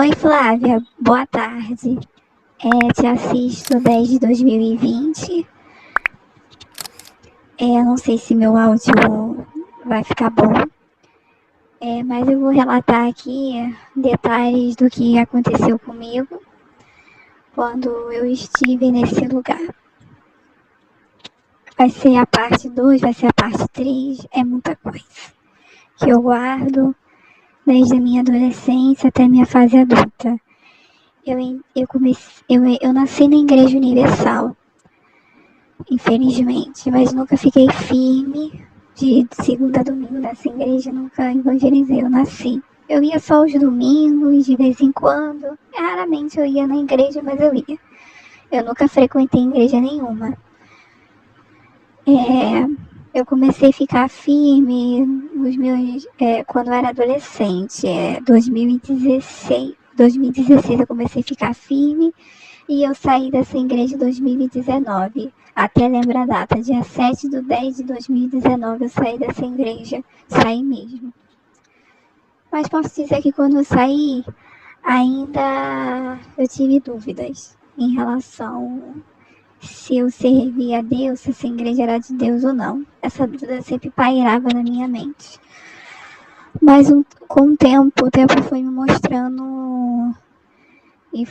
Oi, Flávia, boa tarde. Te assisto desde 2020. Não sei se meu áudio vai ficar bom, mas eu vou relatar aqui detalhes do que aconteceu comigo quando eu estive nesse lugar. Vai ser a parte 2, vai ser a parte 3, é muita coisa que eu guardo desde a minha adolescência até a minha fase adulta. Eu nasci na Igreja Universal, infelizmente, mas nunca fiquei firme de segunda a domingo nessa igreja, nunca evangelizei, eu nasci. Eu ia só os domingos, de vez em quando, raramente eu ia na igreja, mas eu ia. Eu nunca frequentei igreja nenhuma. Eu comecei a ficar firme quando eu era adolescente, 2016 eu comecei a ficar firme e eu saí dessa igreja em 2019. Até lembro a data, dia 7/10/2019 eu saí dessa igreja, saí mesmo. Mas posso dizer que quando eu saí, ainda eu tive dúvidas em relação se eu servia a Deus, se essa igreja era de Deus ou não. Essa dúvida sempre pairava na minha mente. Mas com o tempo foi me mostrando e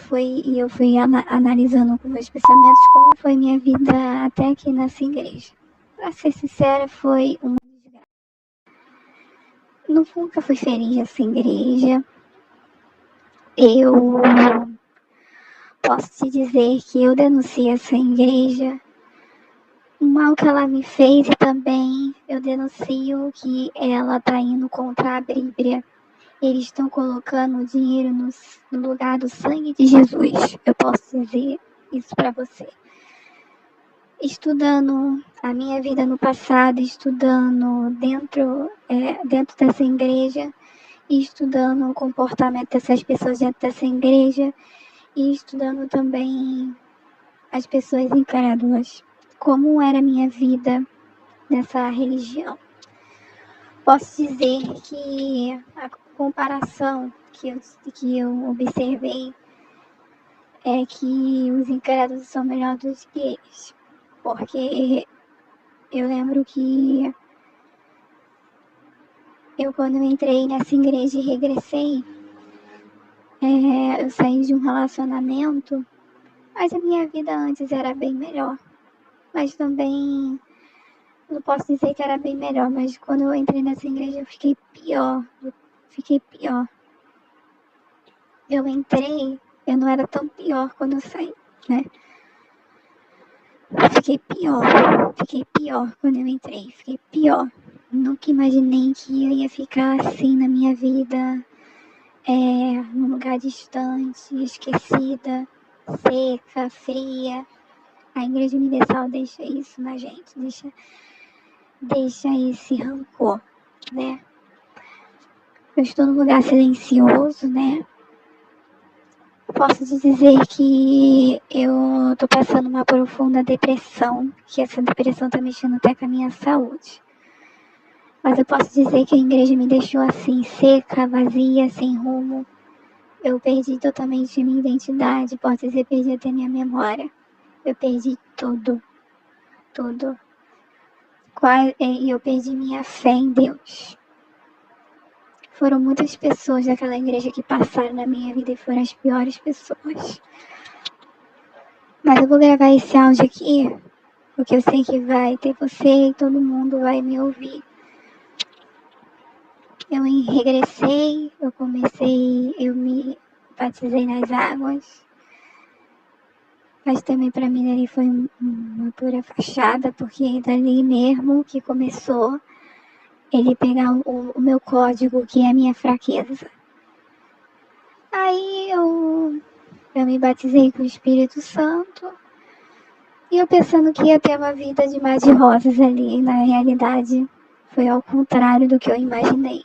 eu fui analisando com meus pensamentos como foi minha vida até aqui nessa igreja. Pra ser sincera, foi uma desgraça. Nunca fui feliz nessa igreja. Eu posso te dizer que eu denuncio essa igreja. O mal que ela me fez e também eu denuncio que ela está indo contra a Bíblia. Eles estão colocando o dinheiro no lugar do sangue de Jesus. Eu posso dizer isso para você. Estudando a minha vida no passado, estudando dentro dessa igreja, e estudando o comportamento dessas pessoas dentro dessa igreja, e estudando também as pessoas encaradas, como era a minha vida nessa religião. Posso dizer que a comparação que eu observei é que os encarados são melhores do que eles. Porque eu lembro que quando eu entrei nessa igreja e regressei, eu saí de um relacionamento, mas a minha vida antes era bem melhor. Mas também, não posso dizer que era bem melhor, mas quando eu entrei nessa igreja eu fiquei pior. Eu entrei, eu não era tão pior quando eu saí, né? Fiquei pior quando eu entrei, fiquei pior. Nunca imaginei que eu ia ficar assim na minha vida, num lugar distante, esquecida, seca, fria. A Igreja Universal deixa isso na gente, deixa esse rancor, né? Eu estou num lugar silencioso, né? Posso te dizer que eu tô passando uma profunda depressão, que essa depressão tá mexendo até com a minha saúde. Mas eu posso dizer que a igreja me deixou assim, seca, vazia, sem rumo. Eu perdi totalmente minha identidade, posso dizer, perdi até minha memória. Eu perdi tudo. E eu perdi minha fé em Deus. Foram muitas pessoas daquela igreja que passaram na minha vida e foram as piores pessoas. Mas eu vou gravar esse áudio aqui, porque eu sei que vai ter você e todo mundo vai me ouvir. Eu regressei, eu me batizei nas águas. Mas também para mim ali foi uma pura fachada, porque dali mesmo que começou ele pegar o meu código, que é a minha fraqueza. Aí eu me batizei com o Espírito Santo. E eu pensando que ia ter uma vida de mar de rosas ali. Na realidade, foi ao contrário do que eu imaginei.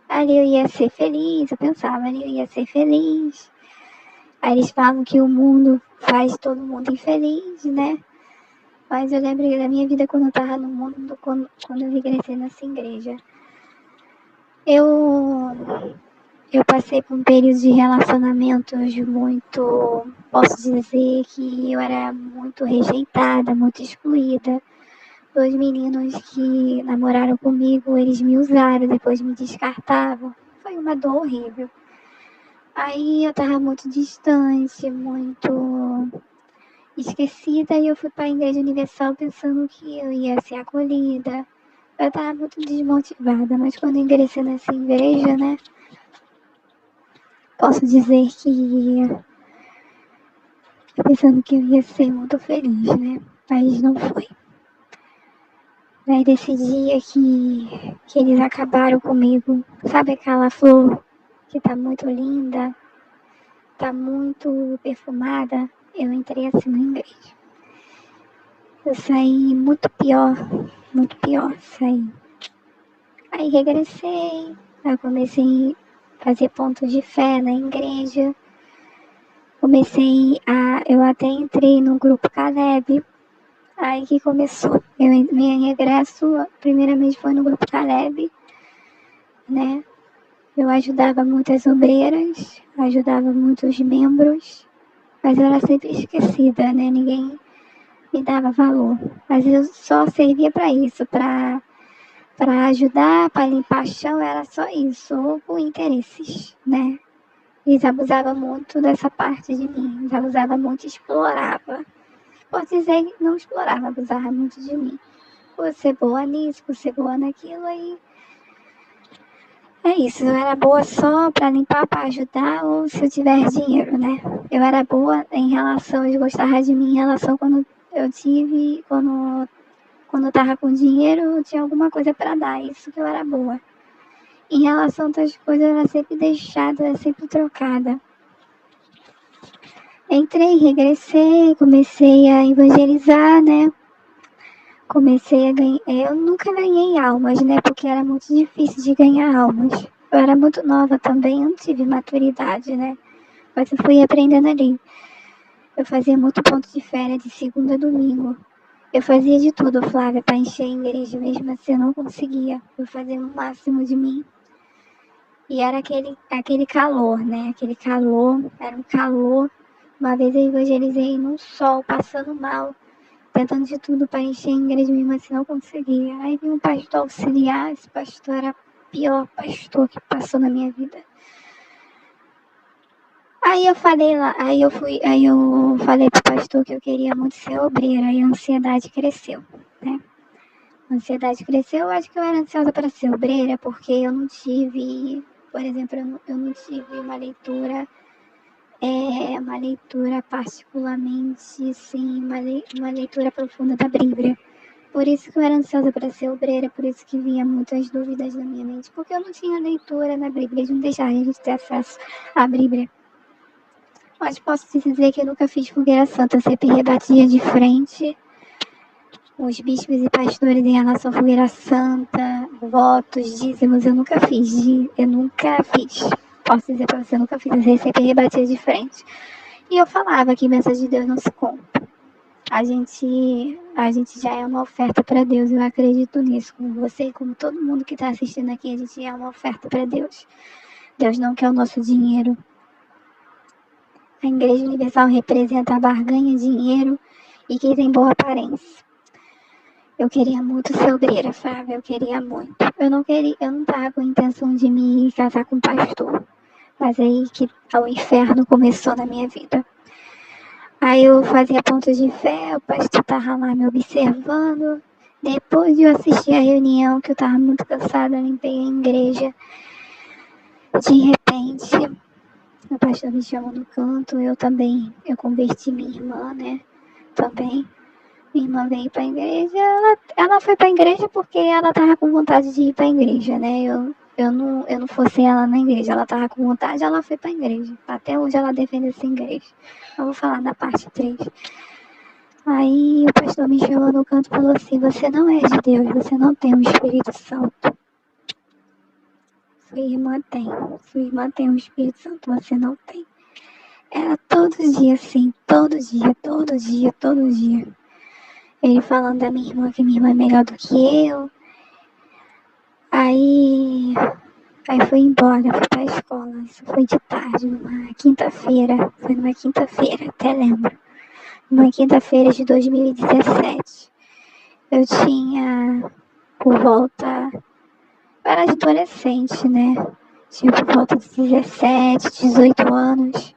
Ali eu ia ser feliz, eu pensava, ali eu ia ser feliz. Aí eles falam que o mundo faz todo mundo infeliz, né? Mas eu lembro da minha vida quando eu tava no mundo, quando eu regressei nessa igreja. Eu eu passei por um período de relacionamentos muito, posso dizer que eu era muito rejeitada, muito excluída. Dois meninos que namoraram comigo, eles me usaram, depois me descartavam. Foi uma dor horrível. Aí eu tava muito distante, muito esquecida, e eu fui para a Igreja Universal pensando que eu ia ser acolhida. Eu tava muito desmotivada, mas quando eu ingressei nessa igreja, né, posso dizer que eu pensando que eu ia ser muito feliz, né, mas não foi. Daí desse dia que eles acabaram comigo, sabe aquela flor que tá muito linda, tá muito perfumada? Eu entrei assim na igreja. Eu saí muito pior, saí. Aí regressei, aí comecei a fazer pontos de fé na igreja. Eu até entrei no grupo Caleb. Aí que começou. Meu regresso, primeiramente foi no grupo Caleb, né? Eu ajudava muitas obreiras, ajudava muitos membros, mas eu era sempre esquecida, né? Ninguém me dava valor. Mas eu só servia para isso, para ajudar, para limpar chão, era só isso, ou por interesses, né? Eles abusavam muito dessa parte de mim, eles abusavam muito e exploravam. Posso dizer que não explorava, abusava muito de mim. Por ser boa nisso, por ser boa naquilo, aí é isso, eu era boa só para limpar, para ajudar, ou se eu tiver dinheiro, né? Eu era boa em relação, eles gostavam de mim em relação quando eu tive, quando eu tava com dinheiro, eu tinha alguma coisa para dar, isso que eu era boa. Em relação a outras coisas, eu era sempre deixada, eu era sempre trocada. Entrei, regressei, comecei a evangelizar, né? Comecei a ganhar. Eu nunca ganhei almas, né? Porque era muito difícil de ganhar almas. Eu era muito nova também, eu não tive maturidade, né? Mas eu fui aprendendo ali. Eu fazia muito ponto de férias de segunda a domingo. Eu fazia de tudo, Flávia, para encher a igreja, mesmo assim eu não conseguia. Eu fazia o máximo de mim. E era aquele calor, né? Aquele calor, era um calor. Uma vez eu evangelizei num sol, passando mal, tentando de tudo para encher a igreja, mesmo assim não conseguia. Aí veio um pastor auxiliar, esse pastor era o pior pastor que passou na minha vida. Aí eu falei lá, aí eu falei pro pastor que eu queria muito ser obreira, aí a ansiedade cresceu, né? A ansiedade cresceu, eu acho que eu era ansiosa para ser obreira, porque eu não tive, por exemplo, eu não tive uma leitura particularmente, assim, uma leitura profunda da Bíblia. Por isso que eu era ansiosa para ser obreira, por isso que vinha muitas dúvidas na minha mente, porque eu não tinha leitura na Bíblia, eles não deixavam a gente ter acesso à Bíblia. Mas posso te dizer que eu nunca fiz fogueira santa, eu sempre rebatia de frente os bispos e pastores em relação à fogueira santa, votos, dízimos, eu nunca fiz. Eu nunca fiz. Posso dizer pra você, eu nunca fiz. Eu sempre rebatia de frente. E eu falava que mensagem de Deus não se compra. A gente já é uma oferta para Deus, eu acredito nisso. Como você e como todo mundo que está assistindo aqui, a gente é uma oferta para Deus. Deus não quer o nosso dinheiro. A Igreja Universal representa a barganha, dinheiro e quem tem boa aparência. Eu queria muito ser obreira, Flávia, eu queria muito. Eu não tava com a intenção de me casar com um pastor. Mas aí que o inferno começou na minha vida. Aí eu fazia pontos de fé, o pastor tava lá me observando. Depois de eu assistir a reunião, que eu tava muito cansada, eu limpei a igreja. De repente, o pastor me chamou no canto, eu converti minha irmã, né? Também. Minha irmã veio para a igreja, ela foi para a igreja porque ela tava com vontade de ir para a igreja, né? Eu não fosse ela na igreja, ela tava com vontade, ela foi para a igreja. Até hoje ela defende essa igreja. Eu vou falar na parte 3. Aí o pastor me chamou no canto e falou assim: você não é de Deus, você não tem o Espírito Santo. Sua irmã tem o Espírito Santo, você não tem. Era todo dia assim, todo dia, todo dia, todo dia. Ele falando da minha irmã, que minha irmã é melhor do que eu. Aí Aí fui embora, fui pra escola. Isso foi de tarde, numa quinta-feira. Foi numa quinta-feira, até lembro. Numa quinta-feira de 2017. Eu tinha por volta. Eu era adolescente, né? Tinha por volta de 17, 18 anos.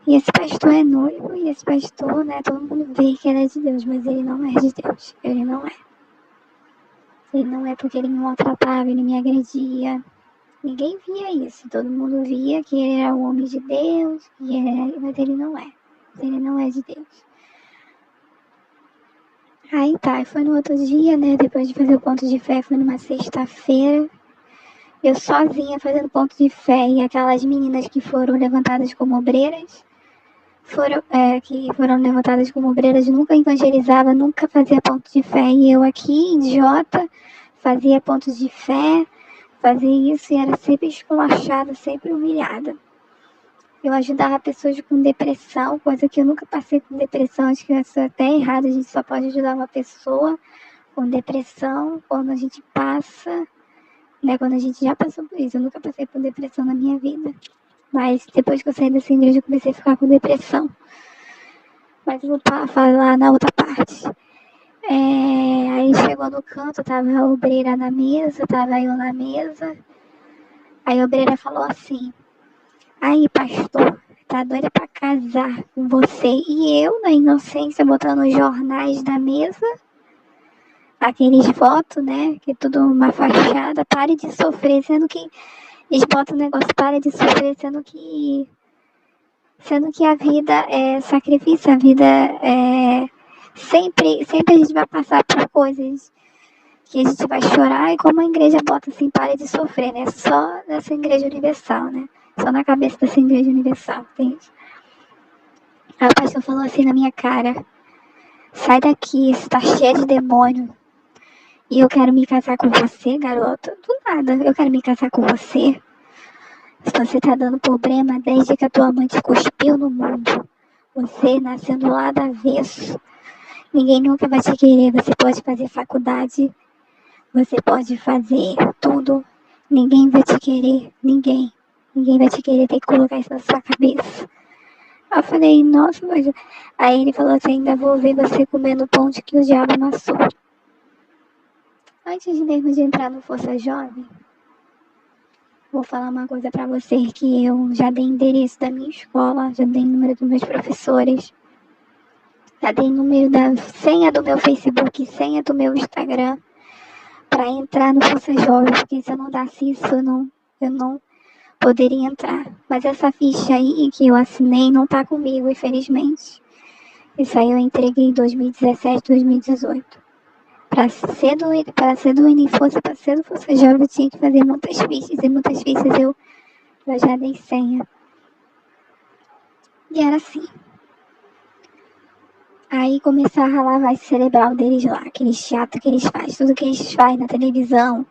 E esse pastor é noivo, e esse pastor, né? Todo mundo vê que ele é de Deus, mas ele não é de Deus. Ele não é. Ele não é porque ele me maltratava, ele me agredia. Ninguém via isso. Todo mundo via que ele era um homem de Deus, mas ele não é. Ele não é de Deus. Aí tá, foi no outro dia, né? Depois de fazer o ponto de fé, foi numa sexta-feira. Eu sozinha fazendo ponto de fé. E aquelas meninas que foram levantadas como obreiras, que foram levantadas como obreiras, nunca evangelizava, nunca fazia ponto de fé. E eu aqui, idiota, fazia pontos de fé, fazia isso e era sempre esculachada, sempre humilhada. Eu ajudava pessoas com depressão, coisa que eu nunca passei com depressão, acho que isso é até errado, a gente só pode ajudar uma pessoa com depressão quando a gente passa, né, quando a gente já passou por isso. Eu nunca passei por depressão na minha vida, mas depois que eu saí dessa igreja eu comecei a ficar com depressão. Mas eu vou falar na outra parte. Aí chegou no canto, tava a obreira na mesa, tava eu na mesa, aí a obreira falou assim: aí, pastor, tá doida pra casar com você. E eu, na inocência, botando os jornais da mesa, aqueles votos, né? Que é tudo uma fachada, pare de sofrer, sendo que eles botam o negócio, pare de sofrer, sendo que a vida é sacrifício, a vida é. Sempre a gente vai passar por coisas que a gente vai chorar, e como a igreja bota assim, pare de sofrer, né? Só nessa igreja universal, né? Só na cabeça dessa igreja universal, entende? Aí o pastor falou assim na minha cara: sai daqui, você tá cheia de demônio. E eu quero me casar com você, garota. Do nada, eu quero me casar com você. Se você tá dando problema desde que a tua mãe te cuspiu no mundo. Você nascendo lá do avesso. Ninguém nunca vai te querer. Você pode fazer faculdade. Você pode fazer tudo. Ninguém vai te querer. Ninguém. Ninguém vai te querer. Tem que colocar isso na sua cabeça. Eu falei, nossa, mas... Aí ele falou assim: ainda vou ver você comendo pão de que o diabo amassou. Antes de mesmo de entrar no Força Jovem, vou falar uma coisa pra você, que eu já dei endereço da minha escola, já dei número dos meus professores, já dei número da senha do meu Facebook, senha do meu Instagram, pra entrar no Força Jovem, porque se eu não desse isso, eu não poderia entrar. Mas essa ficha aí que eu assinei não tá comigo, infelizmente. Isso aí eu entreguei em 2017, 2018. Para ser do Força Jovem, eu tinha que fazer muitas fichas, e muitas fichas eu já dei senha. E era assim. Aí começava a lavagem cerebral deles lá, aquele teatro que eles fazem, tudo que eles fazem na televisão,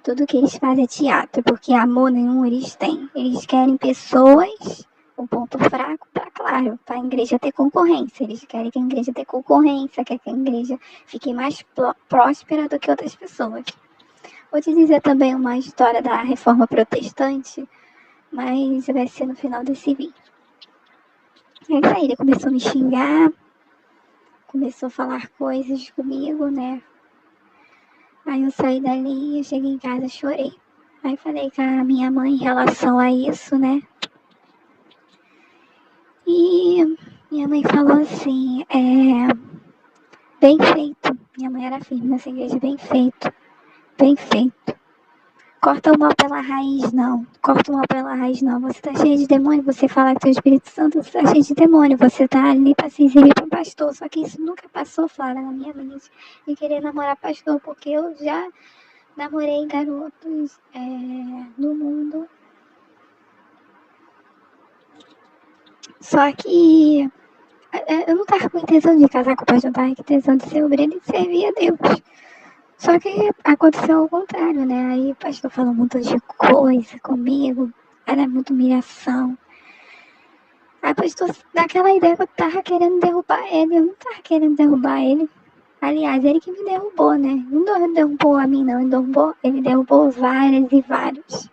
tudo que eles fazem é teatro, porque amor nenhum eles têm. Eles querem pessoas com ponto fraco para a igreja ter concorrência. Eles querem que a igreja tenha concorrência, querem que a igreja fique mais próspera do que outras pessoas. Vou te dizer também uma história da Reforma Protestante, mas vai ser no final desse vídeo. É isso aí, ele começou a me xingar, começou a falar coisas comigo, né? Aí eu saí dali, eu cheguei em casa, chorei. Aí falei com a minha mãe em relação a isso, né? E minha mãe falou assim, bem feito. Minha mãe era firme nessa igreja, bem feito, bem feito. Corta o mal pela raiz, não. Corta o mal pela raiz, não. Você tá cheio de demônio, você fala que o Espírito Santo, você tá cheio de demônio. Você tá ali pra se exibir pra um pastor. Só que isso nunca passou, Flávia, na minha mente de querer namorar pastor, porque eu já namorei garotos no mundo. Só que eu não tava com intenção de casar com o pastor, eu tava com intenção de ser obreiro e de servir a Deus. Só que aconteceu o contrário, né? Aí o pastor falou um montão de coisa comigo, era muita humilhação. Aí o pastor, daquela ideia que eu tava querendo derrubar ele, eu não tava querendo derrubar ele. Aliás, ele que me derrubou, né? Não derrubou a mim, não. Ele derrubou várias e vários.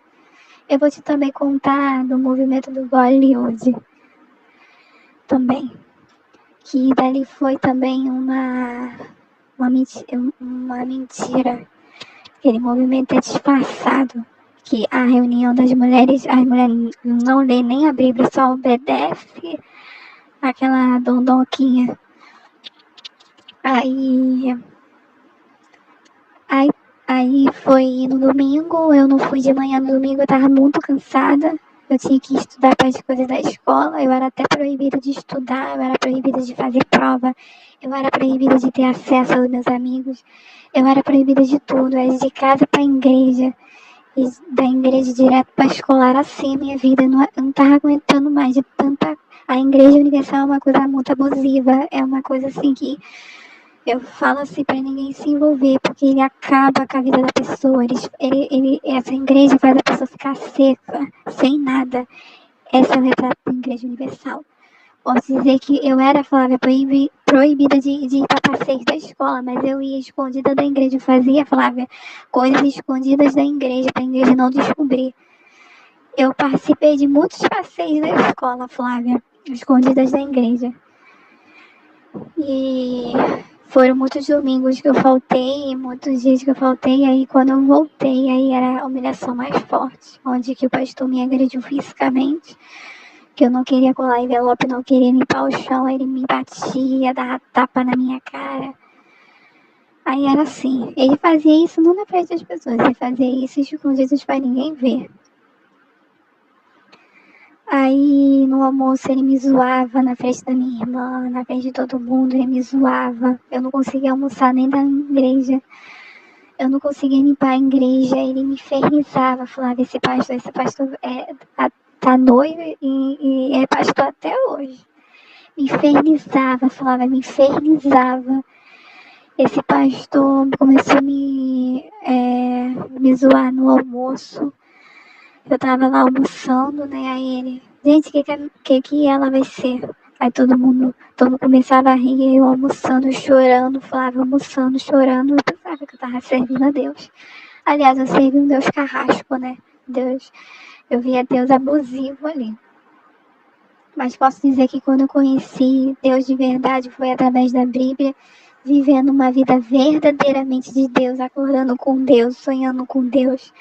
Eu vou te também contar do movimento do Bollywood também. Que dali foi também uma mentira. Aquele movimento é disfarçado. Que a reunião das mulheres, as mulheres não lê nem a Bíblia, só obedece aquela dondoquinha. Aí foi no domingo, eu não fui de manhã no domingo, eu tava muito cansada. Eu tinha que estudar para as coisas da escola, eu era até proibida de estudar, eu era proibida de fazer prova, eu era proibida de ter acesso aos meus amigos, eu era proibida de tudo, eu ia de casa para a igreja, e da igreja direto para a escola, era assim a minha vida, eu não tava aguentando mais de tanta... A Igreja Universal é uma coisa muito abusiva, é uma coisa assim que eu falo assim pra ninguém se envolver, porque ele acaba com a vida da pessoa. Essa igreja faz a pessoa ficar seca, sem nada. Esse é o retrato da Igreja Universal. Posso dizer que eu era, Flávia, proibida de ir para passeios da escola, mas eu ia escondida da igreja. Eu fazia, Flávia, coisas escondidas da igreja, para a igreja não descobrir. Eu participei de muitos passeios da escola, Flávia, escondidas da igreja. E foram muitos domingos que eu faltei, muitos dias que eu faltei, aí quando eu voltei, aí era a humilhação mais forte, onde que o pastor me agrediu fisicamente, que eu não queria colar envelope, não queria limpar o chão, ele me batia, dava tapa na minha cara. Aí era assim, ele fazia isso não na frente das pessoas, ele fazia isso escondido para ninguém ver. Aí no almoço ele me zoava na frente da minha irmã, na frente de todo mundo, ele me zoava. Eu não conseguia almoçar nem da igreja. Eu não conseguia limpar a igreja, ele me infernizava, falava, esse pastor tá noivo e é pastor até hoje. Me infernizava, falava, me infernizava. Esse pastor começou a me zoar no almoço. Eu tava lá almoçando, né? Aí ele, gente, que ela vai ser? Aí todo mundo começava a rir, eu almoçando, chorando, Flávia almoçando, chorando. Eu pensava que eu tava servindo a Deus. Aliás, eu servi um Deus carrasco, né? Eu via Deus abusivo ali. Mas posso dizer que quando eu conheci Deus de verdade foi através da Bíblia, vivendo uma vida verdadeiramente de Deus, acordando com Deus, sonhando com Deus.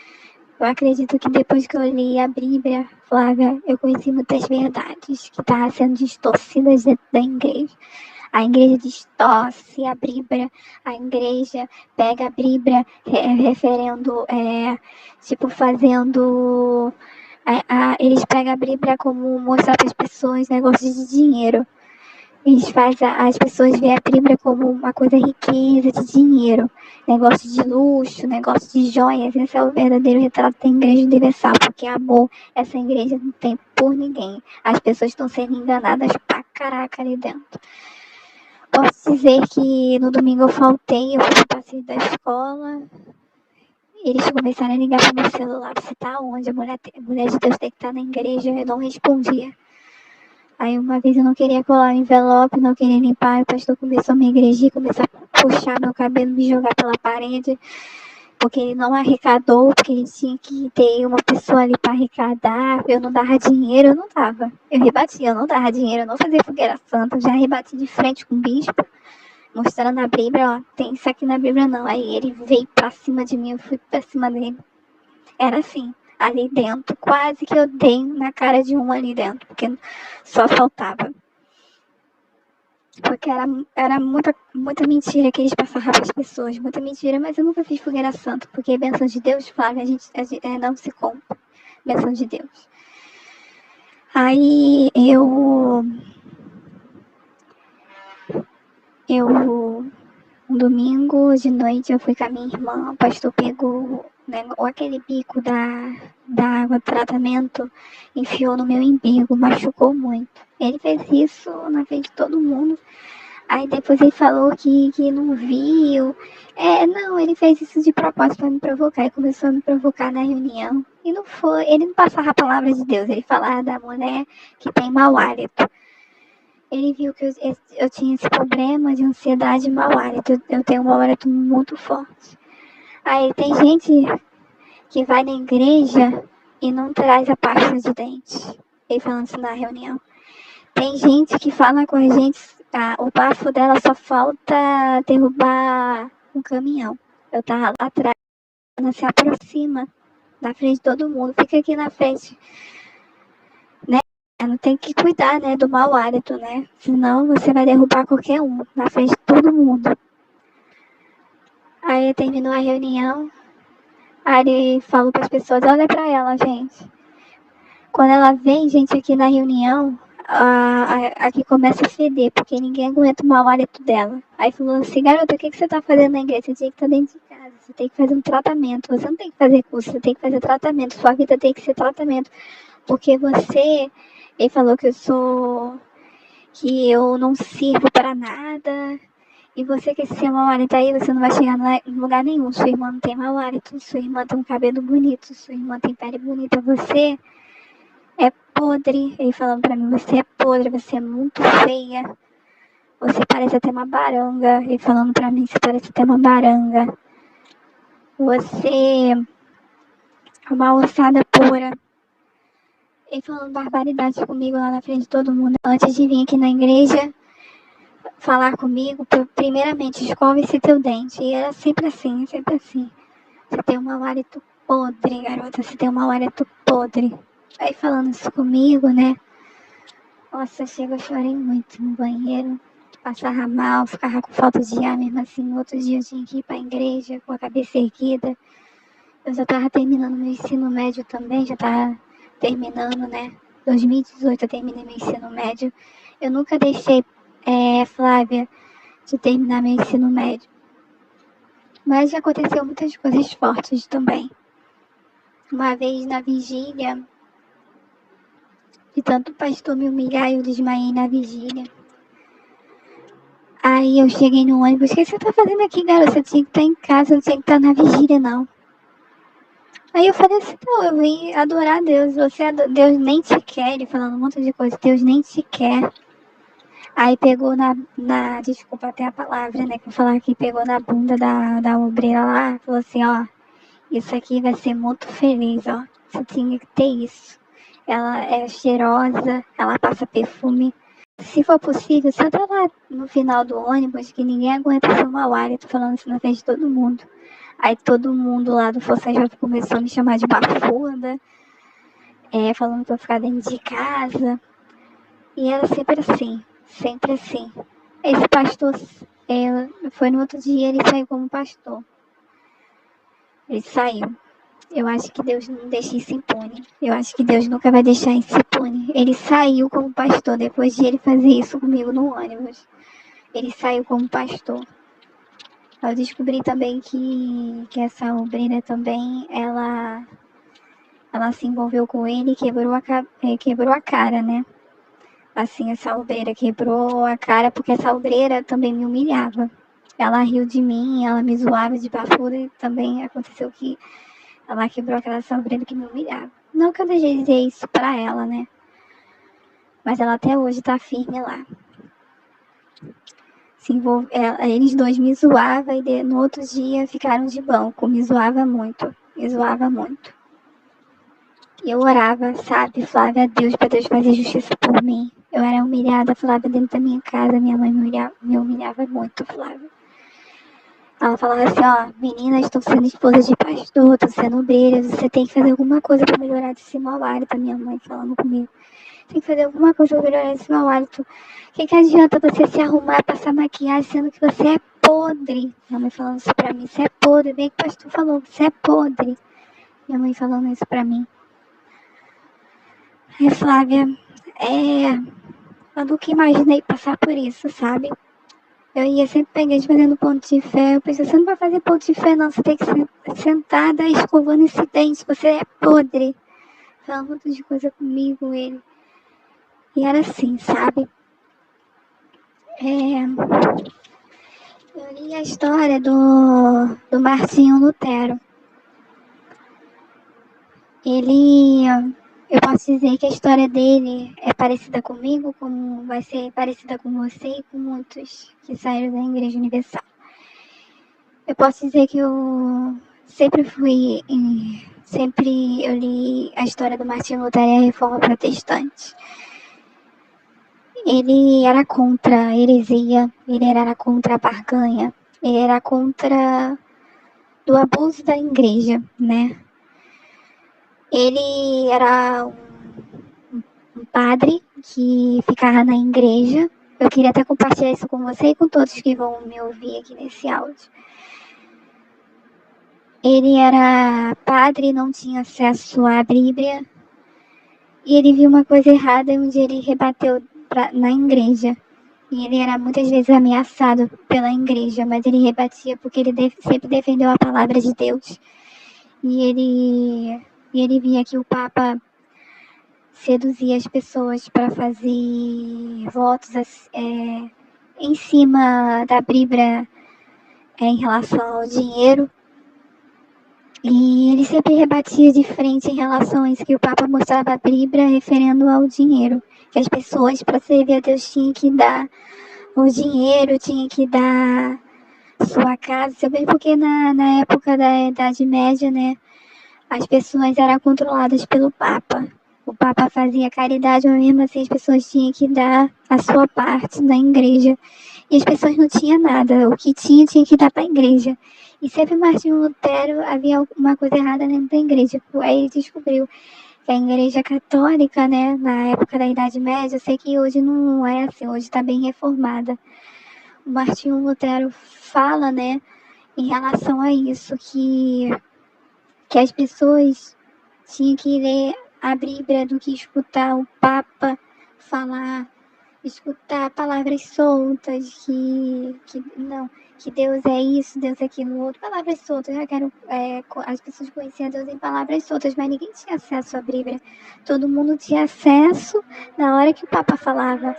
Eu acredito que depois que eu li a Bíblia, Flávia, eu conheci muitas verdades que estavam sendo distorcidas dentro da igreja. A igreja distorce a Bíblia, a igreja pega a Bíblia referendo, fazendo... eles pegam a Bíblia como mostrar para as pessoas negócios de dinheiro. Eles fazem as pessoas verem a Bíblia como uma coisa riqueza, de dinheiro, negócio de luxo, negócio de joias. Esse é o verdadeiro retrato da Igreja Universal, porque amor, essa igreja não tem por ninguém. As pessoas estão sendo enganadas pra caraca ali dentro. Posso dizer que no domingo eu faltei, eu fui pro passeio da escola. Eles começaram a ligar pro meu celular, você tá onde? A mulher de Deus tem que estar na igreja, eu não respondia. Aí uma vez eu não queria colar o envelope, não queria limpar, o pastor começou a me agredir, começou a puxar meu cabelo, me jogar pela parede, porque ele não arrecadou, porque ele tinha que ter uma pessoa ali para arrecadar, eu não dava dinheiro, eu não dava. Eu rebatia, eu não dava dinheiro, eu não fazia fogueira santa, eu já rebati de frente com o bispo, mostrando na Bíblia, ó, tem isso aqui na Bíblia não. Aí ele veio pra cima de mim, eu fui pra cima dele. Era assim, ali dentro, quase que eu dei na cara de um ali dentro, porque só faltava. Porque era muita mentira que eles passavam para as pessoas, muita mentira, mas eu nunca fiz fogueira santa, porque a bênção de Deus, Flávia, a gente não se compra, bênção de Deus. Aí um domingo de noite eu fui com a minha irmã, o pastor pegou aquele bico da água de tratamento, enfiou no meu umbigo, machucou muito. Ele fez isso na frente de todo mundo. Aí depois ele falou que não viu. Não, ele fez isso de propósito para me provocar. Ele começou a me provocar na reunião. E não foi, ele não passava a palavra de Deus, ele falava da mulher que tem mau hálito. Ele viu que eu tinha esse problema de ansiedade e mau hálito. Eu tenho um mau hálito muito forte. Aí tem gente que vai na igreja e não traz a pasta de dente. Ele falando isso na reunião. Tem gente que fala com a gente, o bafo dela só falta derrubar um caminhão. Eu tava lá atrás, ela se aproxima da frente de todo mundo, fica aqui na frente, né? Ela tem que cuidar, né, do mau hálito, né? Senão você vai derrubar qualquer um, na frente de todo mundo. Aí terminou a reunião, aí ele falou para as pessoas, olha para ela, gente. Quando ela vem, gente, aqui na reunião, aqui começa a feder, porque ninguém aguenta o mau hálito dela. Aí falou assim, garota, o que você tá fazendo na igreja? Você tinha que estar dentro de casa, você tem que fazer um tratamento. Você não tem que fazer curso, você tem que fazer tratamento. Sua vida tem que ser tratamento. Porque você, ele falou que eu não sirvo para nada. E você que esse seu mau hálito aí, você não vai chegar em lugar nenhum. Sua irmã não tem mau hálito, sua irmã tem um cabelo bonito, sua irmã tem pele bonita. Você é podre. Ele falando pra mim, você é podre, você é muito feia. Você parece até uma baranga. Ele falando pra mim, você parece até uma baranga. Você é uma ossada pura. Ele falando barbaridade comigo lá na frente de todo mundo. Antes de vir aqui na igreja falar comigo, primeiramente, escova esse teu dente. E era sempre assim, sempre assim. Você tem um mau hálito podre, garota. Você tem um mau hálito podre. Aí falando isso comigo, né? Nossa, chega, eu chorei muito no banheiro. Passava mal, ficava com falta de ar, mesmo assim. Outro dia eu tinha que ir pra igreja com a cabeça erguida. Eu já tava terminando meu ensino médio também, já tava terminando, né? 2018 eu terminei meu ensino médio. Eu nunca deixei, Flávia, de terminar meu ensino médio. Mas já aconteceu muitas coisas fortes também. Uma vez na vigília, de tanto o pastor me humilhar, eu desmaiei na vigília. Aí eu cheguei no ônibus, o que você tá fazendo aqui, garota? Você tinha que estar em casa, não tinha que estar na vigília, não. Aí eu falei assim, não, eu vim adorar Deus, Deus nem te quer, ele falando um monte de coisa, Deus nem te quer. Aí pegou desculpa até a palavra, né, que eu falar aqui, pegou na bunda da obreira lá, falou assim, ó, isso aqui vai ser muito feliz, ó, você tinha que ter isso. Ela é cheirosa, ela passa perfume. Se for possível, senta lá no final do ônibus, que ninguém aguenta seu mau hálito falando isso na frente de todo mundo. Aí todo mundo lá do Força Jovem começou a me chamar de bafuda, falando pra eu ficar dentro de casa. E era sempre assim, sempre assim. Esse pastor, foi no outro dia, ele saiu como pastor. Ele saiu. Eu acho que Deus não deixa isso impune. Eu acho que Deus nunca vai deixar isso impune. Ele saiu como pastor depois de ele fazer isso comigo no ônibus. Ele saiu como pastor. Eu descobri também que essa obreira também, ela se envolveu com ele e quebrou a cara, né? Assim, essa obreira quebrou a cara porque essa obreira também me humilhava. Ela riu de mim, ela me zoava de bafuda e também aconteceu que ela quebrou aquela obreira que me humilhava. Não que eu deixei dizer isso pra ela, né? Mas ela até hoje tá firme lá. Eles dois me zoavam e no outro dia ficaram de banco. Me zoava muito. Me zoava muito. Eu orava, sabe, Flávia, a Deus, pra Deus fazer justiça por mim. Eu era humilhada, Flávia, dentro da minha casa. Minha mãe me humilhava muito, Flávia. Ela falava assim, ó, meninas, estou sendo esposa de pastor, estou sendo obreira, você tem que fazer alguma coisa pra melhorar esse mau hálito. A minha mãe falando comigo. Tem que fazer alguma coisa pra melhorar esse mau hálito. O que adianta você se arrumar, passar maquiagem, sendo que você é podre? Minha mãe falando isso pra mim, você é podre. Bem que o pastor falou, você é podre. Minha mãe falando isso pra mim. Aí, Flávia, eu nunca imaginei passar por isso, sabe? Eu ia sempre pegar eles fazendo ponto de fé. Eu pensei, você não vai fazer ponto de fé, não. Você tem que ser sentada escovando esse dente. Você é podre. Falando um monte de coisa comigo, ele. E era assim, sabe? Eu li a história do Martinho Lutero. Ele Eu posso dizer que a história dele é parecida comigo, como vai ser parecida com você e com muitos que saíram da Igreja Universal. Eu posso dizer que eu sempre eu li a história do Martinho Lutero e a Reforma Protestante. Ele era contra a heresia, ele era contra a barganha, ele era contra do abuso da igreja, né? Ele era um padre que ficava na igreja. Eu queria até compartilhar isso com você e com todos que vão me ouvir aqui nesse áudio. Ele era padre, não tinha acesso à Bíblia. E ele viu uma coisa errada onde ele rebateu na igreja. E ele era muitas vezes ameaçado pela igreja, mas ele rebatia porque ele sempre defendeu a palavra de Deus. E ele via que o Papa seduzia as pessoas para fazer votos em cima da Bíblia em relação ao dinheiro. E ele sempre rebatia de frente em relação a isso, que o Papa mostrava a Bíblia referendo ao dinheiro. Que as pessoas, para servir a Deus, tinham que dar o dinheiro, tinham que dar sua casa. Também porque na época da Idade Média, né, as pessoas eram controladas pelo Papa. O Papa fazia caridade, mas mesmo assim as pessoas tinham que dar a sua parte na igreja. E as pessoas não tinham nada. O que tinha que dar para a igreja. E sempre Martinho Lutero havia uma coisa errada dentro da igreja. Aí ele descobriu que a igreja católica, né, na época da Idade Média, eu sei que hoje não é assim, hoje está bem reformada. O Martinho Lutero fala, né, em relação a isso, que as pessoas tinham que ler a Bíblia do que escutar o Papa falar, escutar palavras soltas, que Deus é isso, Deus é aquilo outro, palavras soltas. Eu quero, as pessoas conheciam Deus em palavras soltas, mas ninguém tinha acesso à Bíblia. Todo mundo tinha acesso na hora que o Papa falava.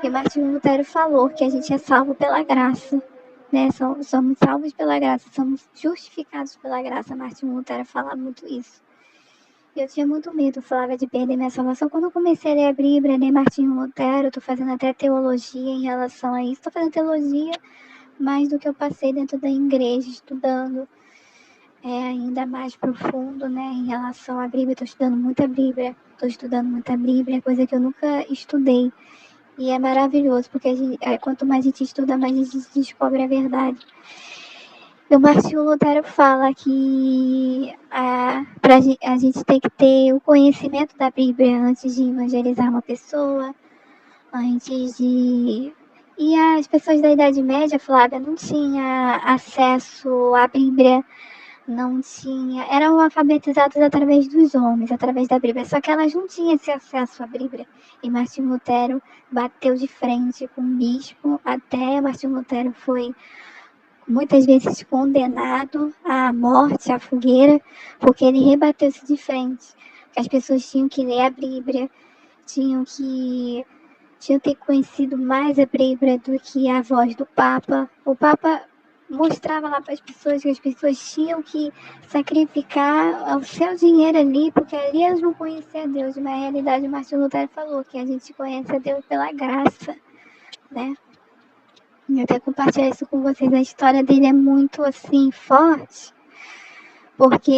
E Martinho Lutero falou que a gente é salvo pela graça. Né? Somos salvos pela graça, somos justificados pela graça. Martinho Lutero fala muito isso. Eu tinha muito medo, falava de perder minha salvação. Quando eu comecei a ler a Bíblia, ler Martinho Lutero, estou fazendo até teologia em relação a isso. Estou fazendo teologia mais do que eu passei dentro da igreja, estudando ainda mais profundo, né, em relação à Bíblia. Estou estudando muita Bíblia, coisa que eu nunca estudei. E é maravilhoso, porque quanto mais a gente estuda, mais a gente descobre a verdade. O Martinho Lutero fala que a gente tem que ter o conhecimento da Bíblia antes de evangelizar uma pessoa, antes de... E as pessoas da Idade Média, Flávia, não tinham acesso à Bíblia, eram alfabetizadas através dos homens, através da Bíblia, só que elas não tinham esse acesso à Bíblia. E Martinho Lutero bateu de frente com o bispo, até Martinho Lutero foi muitas vezes condenado à morte, à fogueira, porque ele rebateu-se de frente. As pessoas tinham que ler a Bíblia, tinham que ter conhecido mais a Bíblia do que a voz do Papa. O Papa mostrava lá para as pessoas que as pessoas tinham que sacrificar o seu dinheiro ali, porque ali elas não conheciam a Deus. Na realidade, Martinho Lutero falou que a gente conhece a Deus pela graça, né? Eu quero compartilhar isso com vocês. A história dele é muito, assim, forte, porque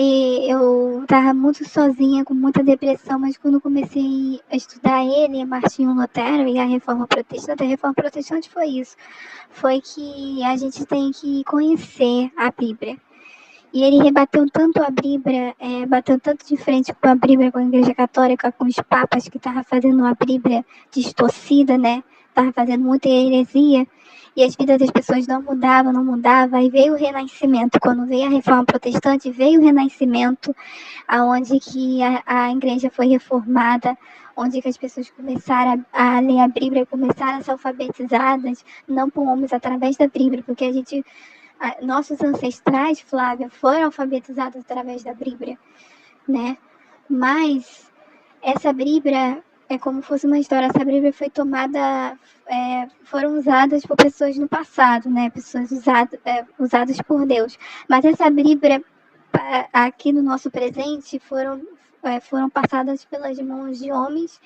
eu estava muito sozinha, com muita depressão, mas quando comecei a estudar ele, Martinho Lutero e a Reforma Protestante foi isso. Foi que a gente tem que conhecer a Bíblia. E ele rebateu tanto a Bíblia, bateu tanto de frente com a Bíblia, com a Igreja Católica, com os papas que estavam fazendo a Bíblia distorcida, né? Estavam fazendo muita heresia. E as vidas das pessoas não mudavam. Aí veio o Renascimento. Quando veio a Reforma Protestante, veio o Renascimento, aonde que a igreja foi reformada, onde que as pessoas começaram a ler a Bíblia, começaram a ser alfabetizadas, não por homens, através da Bíblia, porque nossos ancestrais, Flávia, foram alfabetizados através da Bíblia, né? Mas essa Bíblia é como se fosse uma história. Essa Bíblia foi tomada, foram usadas por pessoas no passado, né? Pessoas usadas por Deus. Mas essa Bíblia, aqui no nosso presente, foram passadas pelas mãos de homens,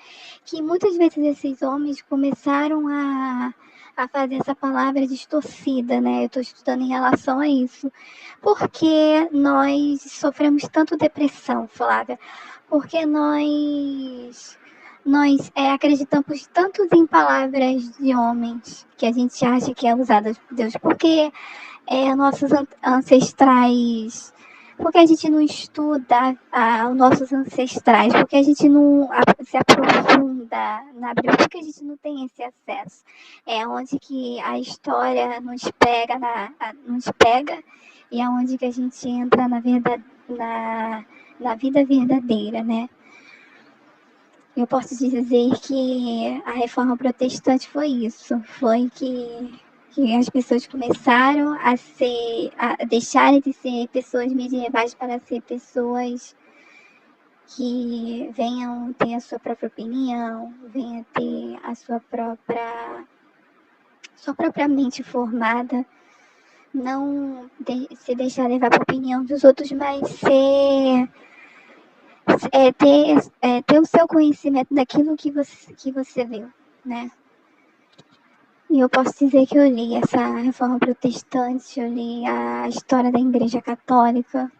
que muitas vezes esses homens começaram a fazer essa palavra distorcida, né? Eu estou estudando em relação a isso. Porque nós sofremos tanto depressão, Flávia? Porque nós acreditamos tanto em palavras de homens que a gente acha que é usada por Deus. Porque nossos ancestrais, porque a gente não estuda os nossos ancestrais, porque a gente não se aprofunda na Bíblia, porque a gente não tem esse acesso. É onde que a história nos pega e é onde que a gente entra na vida verdadeira, né? Eu posso dizer que a reforma protestante foi isso, foi que as pessoas começaram a deixarem de ser pessoas medievais para ser pessoas que venham ter a sua própria opinião, venham ter a sua própria mente formada, não se deixar levar para a opinião dos outros, mas ter o seu conhecimento daquilo que você viu, né? E eu posso dizer que eu li essa reforma protestante, eu li a história da Igreja Católica,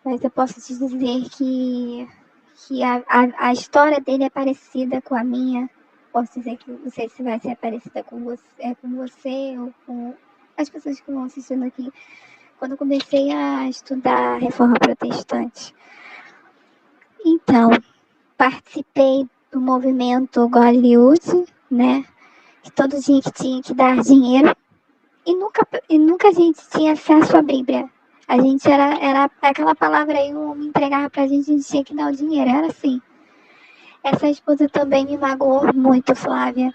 mas eu posso te dizer que a história dele é parecida com a minha. Posso dizer que não sei se vai ser parecida com você ou com as pessoas que vão assistindo aqui. Quando eu comecei a estudar a reforma protestante, então, participei do movimento Hollywood, né? Todo dia que tinha que dar dinheiro e nunca a gente tinha acesso à Bíblia. A gente era aquela palavra aí, um homem entregava pra gente, a gente tinha que dar o dinheiro, era assim. Essa esposa também me magoou muito, Flávia.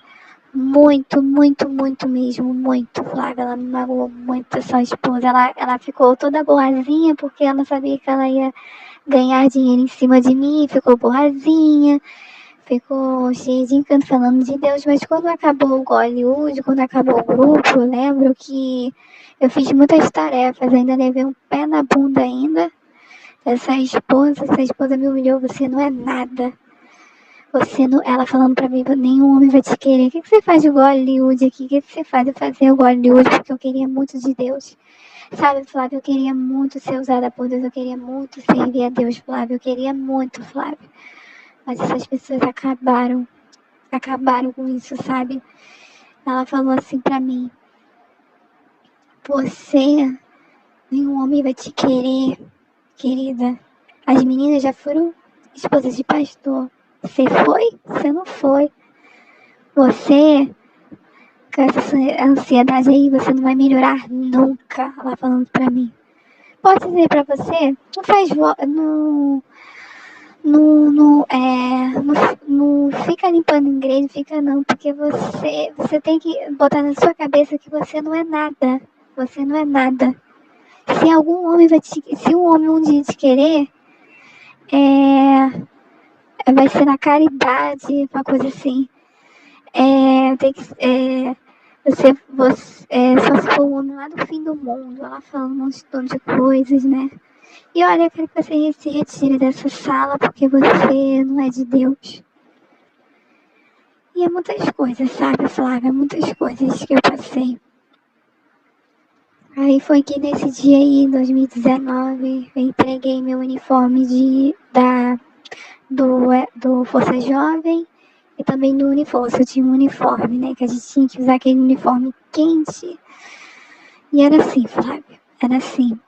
Muito, muito, muito mesmo, muito, Flávia. Ela me magoou muito, essa esposa. Ela ficou toda boazinha porque ela sabia que ela ia ganhar dinheiro em cima de mim, ficou boazinha. Ficou cheio de encanto falando de Deus, mas quando acabou o Hollywood, quando acabou o grupo, eu lembro que eu fiz muitas tarefas, ainda levei um pé na bunda ainda. Essa esposa me humilhou, você não é nada. Você não, ela falando pra mim, nenhum homem vai te querer. O que você faz de Hollywood aqui? O que você faz? Eu fazia o Hollywood porque eu queria muito de Deus. Sabe, Flávio, eu queria muito ser usada por Deus, eu queria muito servir a Deus, Flávio, eu queria muito, Flávio. Mas essas pessoas acabaram com isso, sabe? Ela falou assim pra mim: você, nenhum homem vai te querer, querida. As meninas já foram esposas de pastor. Você foi? Você não foi. Você, com essa ansiedade aí, você não vai melhorar nunca. Ela falando pra mim. Posso dizer pra você? Não faz não fica limpando igreja, fica não, porque você tem que botar na sua cabeça que você não é nada. Você não é nada. Se um homem um dia te querer, vai ser na caridade, uma coisa assim. Tem que, só se for um homem lá do fim do mundo, ela falando um montão de coisas, né? E olha, eu quero que você se retire dessa sala porque você não é de Deus. E é muitas coisas, sabe, Flávia? Muitas coisas que eu passei. Aí foi que nesse dia aí, em 2019, eu entreguei meu uniforme do Força Jovem e também do Uniforça. Eu tinha um uniforme, né? Que a gente tinha que usar aquele uniforme quente. E era assim, Flávia. Era assim.